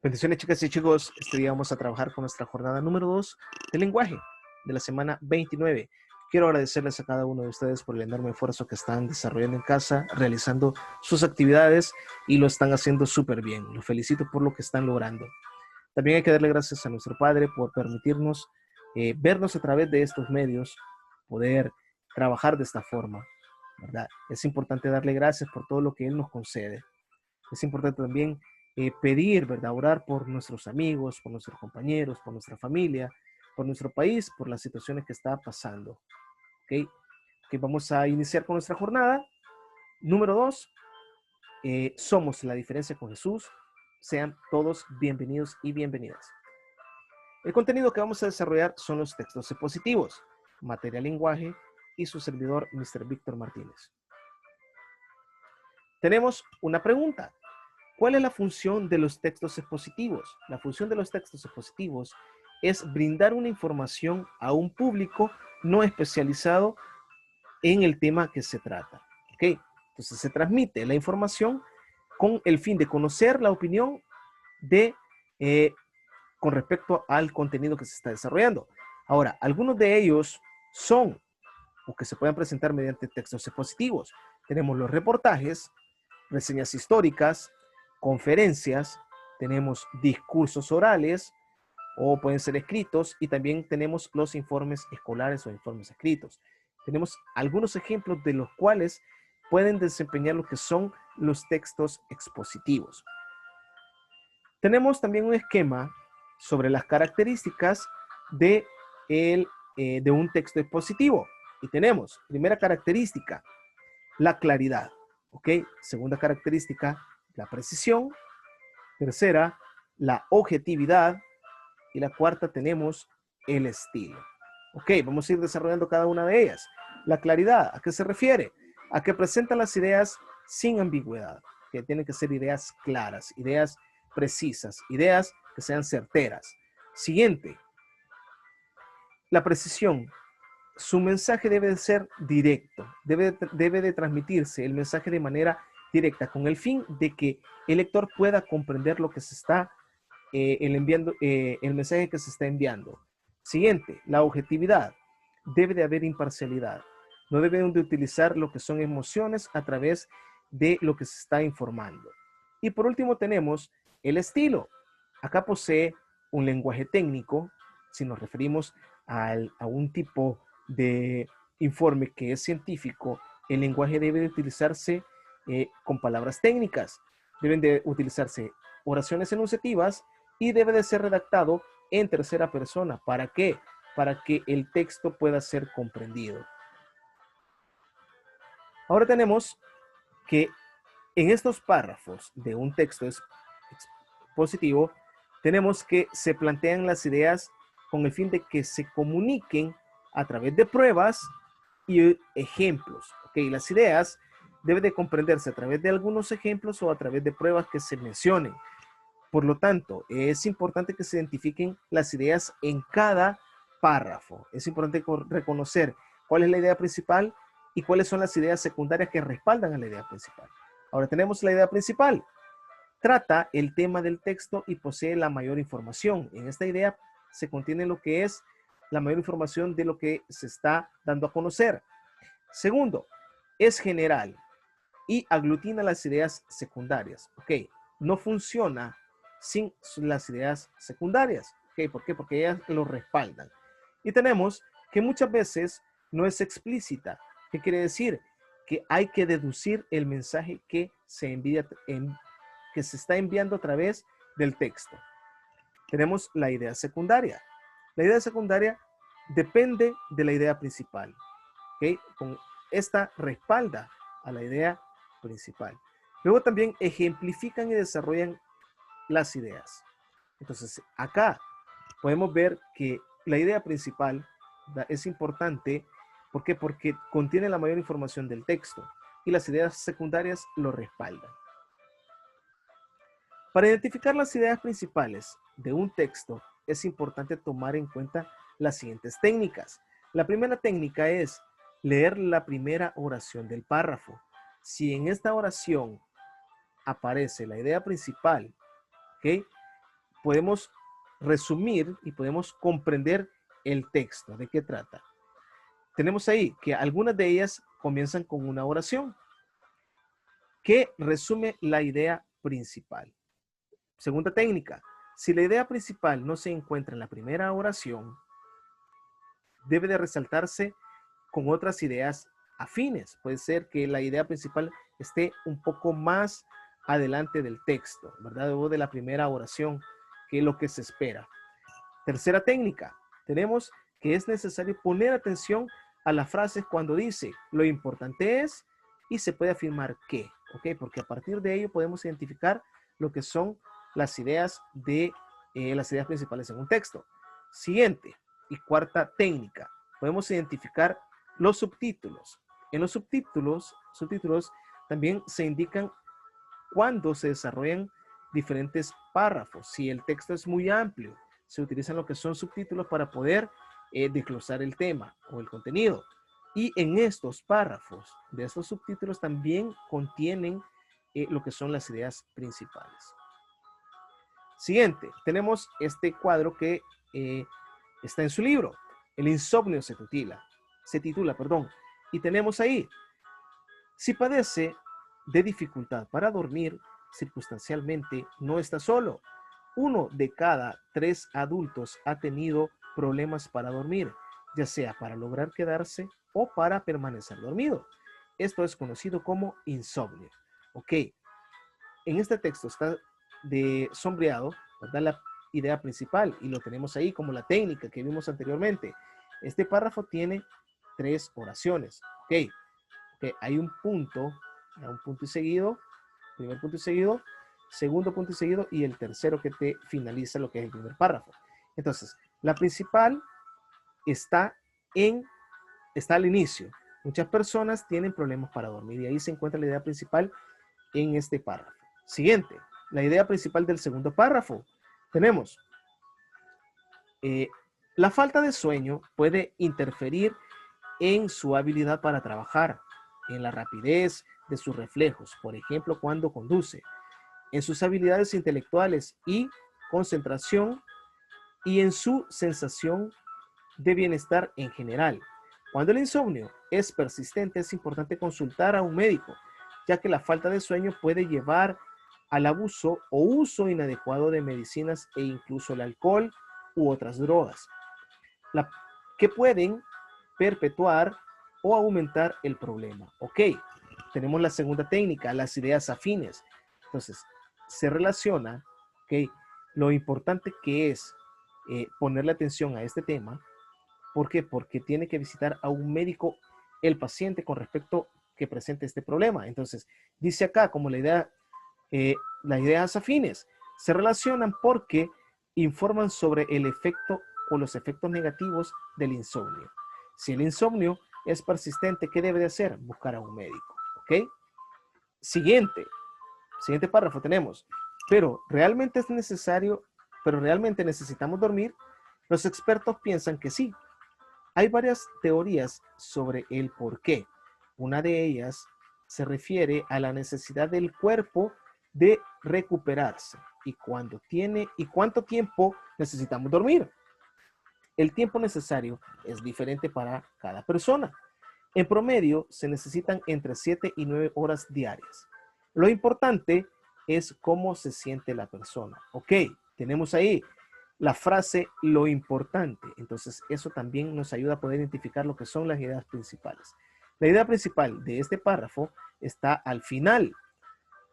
Bendiciones, chicas y chicos. Este día vamos a trabajar con nuestra jornada número 2 de lenguaje de la semana 29. Quiero agradecerles a cada uno de ustedes por el enorme esfuerzo que están desarrollando en casa, realizando sus actividades y lo están haciendo súper bien. Los felicito por lo que están logrando. También hay que darle gracias a nuestro Padre por permitirnos vernos a través de estos medios, poder trabajar de esta forma, ¿verdad? Es importante darle gracias por todo lo que Él nos concede. Es importante también pedir, ¿verdad? Orar por nuestros amigos, por nuestros compañeros, por nuestra familia, por nuestro país, por las situaciones que está pasando. ¿Ok? Ok, vamos a iniciar con nuestra jornada. Número 2, somos la diferencia con Jesús. Sean todos bienvenidos y bienvenidas. El contenido que vamos a desarrollar son los textos expositivos, materia lenguaje y su servidor, Mr. Víctor Martínez. Tenemos una pregunta. ¿Cuál es la función de los textos expositivos? La función de los textos expositivos es brindar una información a un público no especializado en el tema que se trata. ¿Ok? Entonces se transmite la información con el fin de conocer la opinión de, con respecto al contenido que se está desarrollando. Ahora, algunos de ellos son o que se pueden presentar mediante textos expositivos. Tenemos los reportajes, reseñas históricas, conferencias, tenemos discursos orales o pueden ser escritos y también tenemos los informes escolares o informes escritos. Tenemos algunos ejemplos de los cuales pueden desempeñar lo que son los textos expositivos. Tenemos también un esquema sobre las características de un texto expositivo. Y tenemos, primera característica, la claridad. ¿Ok? Segunda característica, la precisión. Tercera, la objetividad. Y la cuarta tenemos el estilo. Ok, vamos a ir desarrollando cada una de ellas. La claridad, ¿a qué se refiere? A que presenta las ideas sin ambigüedad, que tienen que ser ideas claras, ideas precisas, ideas que sean certeras. Siguiente, la precisión. Su mensaje debe de ser directo, debe de transmitirse el mensaje de manera directa con el fin de que el lector pueda comprender lo que se está el mensaje que se está enviando. Siguiente, la objetividad. Debe de haber imparcialidad. No deben de utilizar lo que son emociones a través de lo que se está informando. Y por último tenemos el estilo. Acá posee un lenguaje técnico, si nos referimos a un tipo de informe que es científico, el lenguaje debe de utilizarse con palabras técnicas. Deben de utilizarse oraciones enunciativas y debe de ser redactado en tercera persona. ¿Para qué? Para que el texto pueda ser comprendido. Ahora tenemos que en estos párrafos de un texto expositivo, tenemos que se plantean las ideas con el fin de que se comuniquen a través de pruebas y ejemplos. ¿Okay? Las ideas deben de comprenderse a través de algunos ejemplos o a través de pruebas que se mencionen. Por lo tanto, es importante que se identifiquen las ideas en cada párrafo. Es importante reconocer cuál es la idea principal y cuáles son las ideas secundarias que respaldan a la idea principal. Ahora tenemos la idea principal. Trata el tema del texto y posee la mayor información. En esta idea se contiene lo que es la mayor información de lo que se está dando a conocer. Segundo, es general y aglutina las ideas secundarias. Ok, no funciona sin las ideas secundarias. Ok, ¿por qué? Porque ellas lo respaldan. Y tenemos que muchas veces no es explícita. ¿Qué quiere decir? Que hay que deducir el mensaje que se envía, que se está enviando a través del texto. Tenemos la idea secundaria. La idea secundaria depende de la idea principal. ¿Okay? Con esta respalda a la idea principal. Luego también ejemplifican y desarrollan las ideas. Entonces, acá podemos ver que la idea principal es importante. ¿Por qué? Porque contiene la mayor información del texto y las ideas secundarias lo respaldan. Para identificar las ideas principales de un texto, es importante tomar en cuenta las siguientes técnicas. La primera técnica es leer la primera oración del párrafo. Si en esta oración aparece la idea principal, ¿okay? podemos resumir y podemos comprender el texto, de qué trata. Tenemos ahí que algunas de ellas comienzan con una oración que resume la idea principal. Segunda técnica, si la idea principal no se encuentra en la primera oración, debe de resaltarse con otras ideas afines. Puede ser que la idea principal esté un poco más adelante del texto, ¿verdad? O de la primera oración, que es lo que se espera. Tercera técnica, tenemos que es necesario poner atención a las frases cuando dice lo importante es y se puede afirmar que, ¿ok? Porque a partir de ello podemos identificar lo que son las ideas principales en un texto. Siguiente y cuarta técnica, podemos identificar los subtítulos. En los subtítulos también se indican cuando se desarrollan diferentes párrafos. Si el texto es muy amplio, se utilizan lo que son subtítulos para poder desglosar el tema o el contenido. Y en estos párrafos de estos subtítulos también contienen lo que son las ideas principales. Siguiente, tenemos este cuadro que está en su libro. El insomnio se titula, y tenemos ahí, si padece de dificultad para dormir, circunstancialmente no está solo. 1 de cada 3 adultos ha tenido problemas para dormir, ya sea para lograr quedarse o para permanecer dormido. Esto es conocido como insomnio. Ok, en este texto está sombreado, ¿verdad? La idea principal y lo tenemos ahí como la técnica que vimos anteriormente. Este párrafo tiene 3 oraciones. Ok, hay un punto y seguido, primer punto y seguido, segundo punto y seguido y el tercero que te finaliza lo que es el primer párrafo. Entonces, la principal está al inicio. Muchas personas tienen problemas para dormir y ahí se encuentra la idea principal en este párrafo. Siguiente, la idea principal del segundo párrafo. Tenemos, la falta de sueño puede interferir en su habilidad para trabajar, en la rapidez de sus reflejos, por ejemplo, cuando conduce, en sus habilidades intelectuales y concentración y en su sensación de bienestar en general. Cuando el insomnio es persistente, es importante consultar a un médico, ya que la falta de sueño puede llevar al abuso o uso inadecuado de medicinas e incluso el alcohol u otras drogas, que pueden perpetuar o aumentar el problema. Ok, tenemos la segunda técnica, las ideas afines. Entonces, se relaciona, ok, lo importante que es ponerle atención a este tema. ¿Por qué? Porque tiene que visitar a un médico el paciente con respecto que presente este problema. Entonces, dice acá como las ideas afines se relacionan porque informan sobre el efecto o los efectos negativos del insomnio. Si el insomnio es persistente, ¿qué debe de hacer? Buscar a un médico. ¿Ok? Siguiente párrafo tenemos. Pero realmente necesitamos dormir. Los expertos piensan que sí. Hay varias teorías sobre el por qué. Una de ellas se refiere a la necesidad del cuerpo de recuperarse y cuánto tiempo necesitamos dormir. El tiempo necesario es diferente para cada persona. En promedio, se necesitan entre 7 y 9 horas diarias. Lo importante es cómo se siente la persona. Ok, tenemos ahí la frase lo importante. Entonces, eso también nos ayuda a poder identificar lo que son las ideas principales. La idea principal de este párrafo está al final.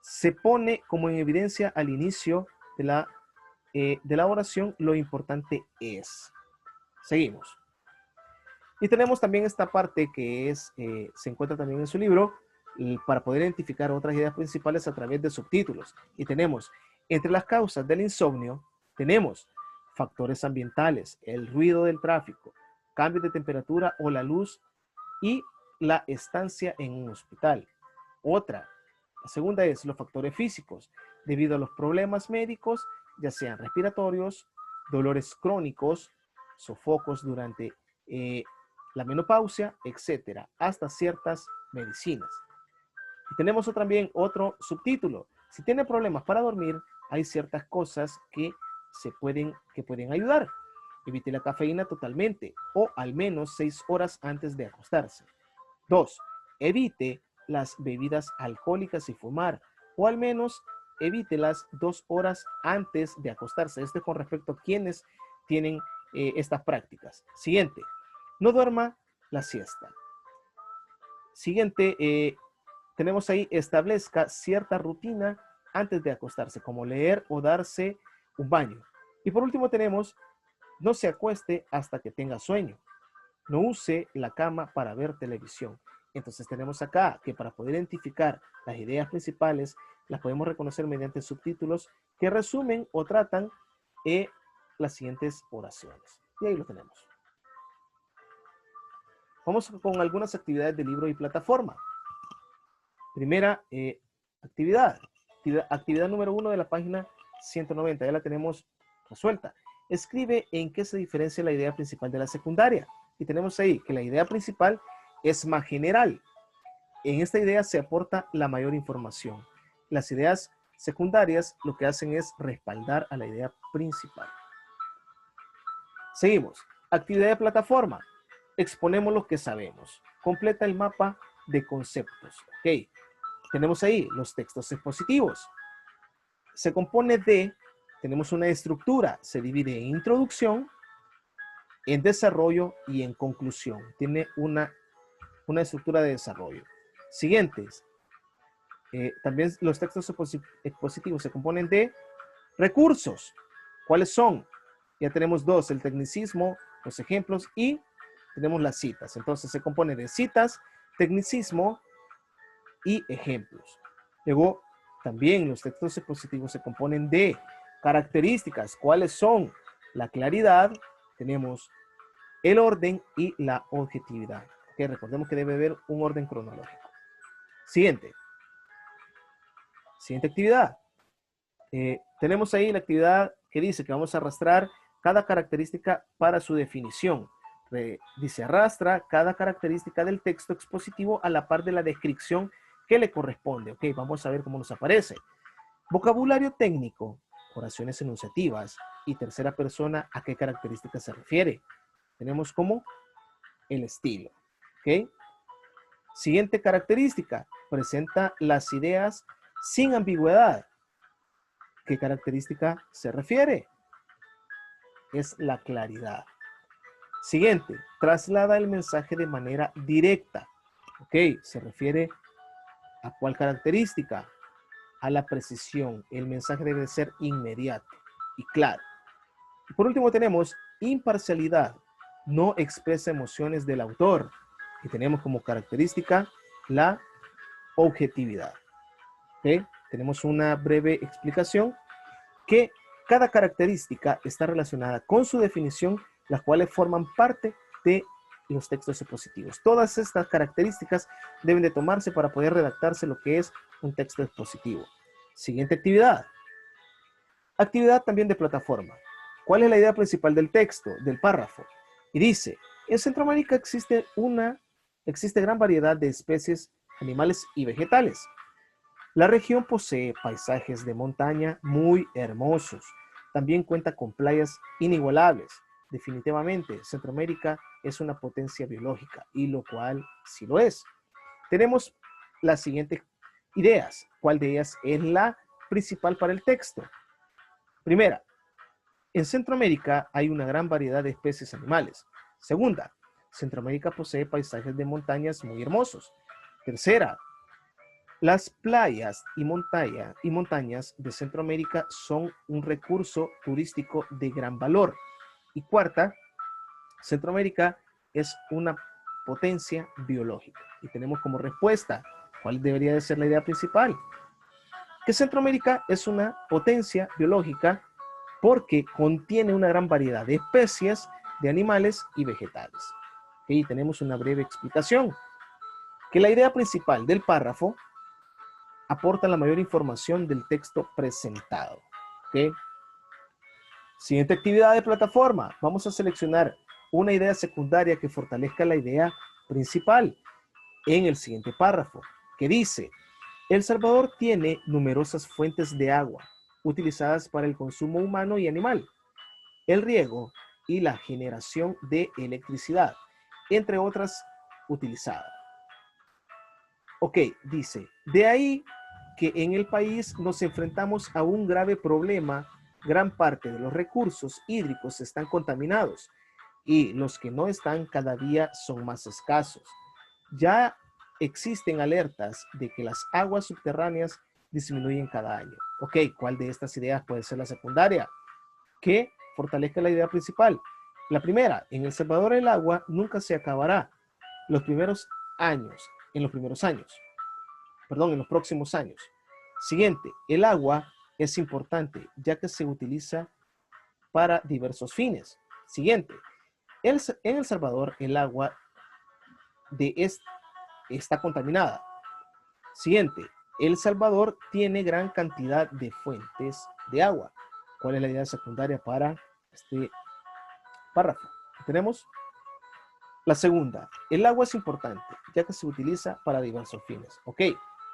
Se pone como en evidencia al inicio de la oración, lo importante es. Seguimos. Y tenemos también esta parte que se encuentra también en su libro, para poder identificar otras ideas principales a través de subtítulos. Y tenemos, entre las causas del insomnio, tenemos factores ambientales, el ruido del tráfico, cambios de temperatura o la luz y la estancia en un hospital. La segunda es los factores físicos, debido a los problemas médicos, ya sean respiratorios, dolores crónicos, sofocos durante la menopausia, etcétera, hasta ciertas medicinas. Y tenemos también otro subtítulo. Si tiene problemas para dormir, hay ciertas cosas que que pueden ayudar. Evite la cafeína totalmente o al menos 6 horas antes de acostarse. 2. Evite las bebidas alcohólicas y fumar o al menos evítelas 2 horas antes de acostarse. Esto es con respecto a quienes tienen estas prácticas. Siguiente, no duerma la siesta. Siguiente, tenemos ahí, establezca cierta rutina antes de acostarse, como leer o darse un baño. Y por último tenemos, no se acueste hasta que tenga sueño. No use la cama para ver televisión. Entonces tenemos acá que para poder identificar las ideas principales, las podemos reconocer mediante subtítulos que resumen o tratan las siguientes oraciones. Y ahí lo tenemos. Vamos con algunas actividades de libro y plataforma. Primera actividad. Actividad número 1 de la página 190. Ya la tenemos resuelta. Escribe en qué se diferencia la idea principal de la secundaria. Y tenemos ahí que la idea principal es más general. En esta idea se aporta la mayor información. Las ideas secundarias lo que hacen es respaldar a la idea principal. Seguimos. Actividad de plataforma. Exponemos lo que sabemos. Completa el mapa de conceptos. Ok. Tenemos ahí los textos expositivos. Se compone de, tenemos una estructura. Se divide en introducción, en desarrollo y en conclusión. Tiene una estructura de desarrollo. Siguientes. También los textos expositivos se componen de recursos. ¿Cuáles son? Ya tenemos dos, el tecnicismo, los ejemplos y tenemos las citas. Entonces se compone de citas, tecnicismo y ejemplos. Luego también los textos expositivos se componen de características. ¿Cuáles son? La claridad, tenemos el orden y la objetividad. Okay, recordemos que debe haber un orden cronológico. Siguiente. Siguiente actividad. Tenemos ahí la actividad que dice que vamos a arrastrar cada característica para su definición. Dice, arrastra cada característica del texto expositivo a la par de la descripción que le corresponde. Ok, vamos a ver cómo nos aparece. Vocabulario técnico, oraciones enunciativas y tercera persona, ¿a qué característica se refiere? Tenemos como el estilo. Ok. Siguiente característica, presenta las ideas sin ambigüedad. ¿Qué característica se refiere? Es la claridad. Siguiente, traslada el mensaje de manera directa. Ok, se refiere a cuál característica, a la precisión. El mensaje debe ser inmediato y claro. Y por último tenemos imparcialidad. No expresa emociones del autor. Y tenemos como característica la objetividad. ¿Okay? Tenemos una breve explicación que cada característica está relacionada con su definición, las cuales forman parte de los textos expositivos. Todas estas características deben de tomarse para poder redactarse lo que es un texto expositivo. Siguiente actividad. Actividad también de plataforma. ¿Cuál es la idea principal del texto, del párrafo? Y dice, en Centroamérica existe gran variedad de especies animales y vegetales. La región posee paisajes de montaña muy hermosos. También cuenta con playas inigualables. Definitivamente, Centroamérica es una potencia biológica, y lo cual sí lo es. Tenemos las siguientes ideas. ¿Cuál de ellas es la principal para el texto? Primera, en Centroamérica hay una gran variedad de especies animales. Segunda, Centroamérica posee paisajes de montañas muy hermosos. Tercera, las playas y montañas de Centroamérica son un recurso turístico de gran valor. Y cuarta, Centroamérica es una potencia biológica. Y tenemos como respuesta, ¿cuál debería de ser la idea principal? Que Centroamérica es una potencia biológica porque contiene una gran variedad de especies de animales y vegetales. Y tenemos una breve explicación. Que la idea principal del párrafo aporta la mayor información del texto presentado. ¿Okay? Siguiente actividad de plataforma. Vamos a seleccionar una idea secundaria que fortalezca la idea principal en el siguiente párrafo, que dice, El Salvador tiene numerosas fuentes de agua. utilizadas para el consumo humano y animal, el riego y la generación de electricidad, entre otras utilizadas. Ok, dice, de ahí que en el país nos enfrentamos a un grave problema. Gran parte de los recursos hídricos están contaminados y los que no están cada día son más escasos. Ya existen alertas de que las aguas subterráneas disminuyen cada año. Ok, ¿cuál de estas ideas puede ser la secundaria? Que fortalezca la idea principal. La primera, en El Salvador el agua nunca se acabará. En los próximos años. Siguiente, el agua es importante ya que se utiliza para diversos fines. Siguiente, en El Salvador el agua está contaminada. Siguiente, El Salvador tiene gran cantidad de fuentes de agua. ¿Cuál es la idea secundaria para este párrafo? Tenemos la segunda, el agua es importante ya que se utiliza para diversos fines. Ok,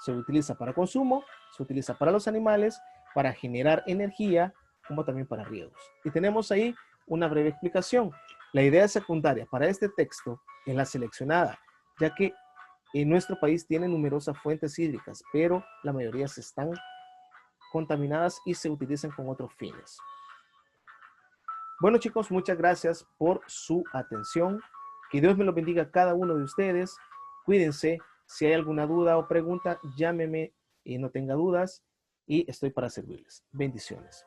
se utiliza para consumo, se utiliza para los animales, para generar energía, como también para riegos. Y tenemos ahí una breve explicación. La idea secundaria para este texto es la seleccionada, ya que en nuestro país tiene numerosas fuentes hídricas, pero la mayoría se están contaminadas y se utilizan con otros fines. Bueno, chicos, muchas gracias por su atención. Que Dios me lo bendiga a cada uno de ustedes. Cuídense. Si hay alguna duda o pregunta, llámeme y no tenga dudas. Y estoy para servirles. Bendiciones.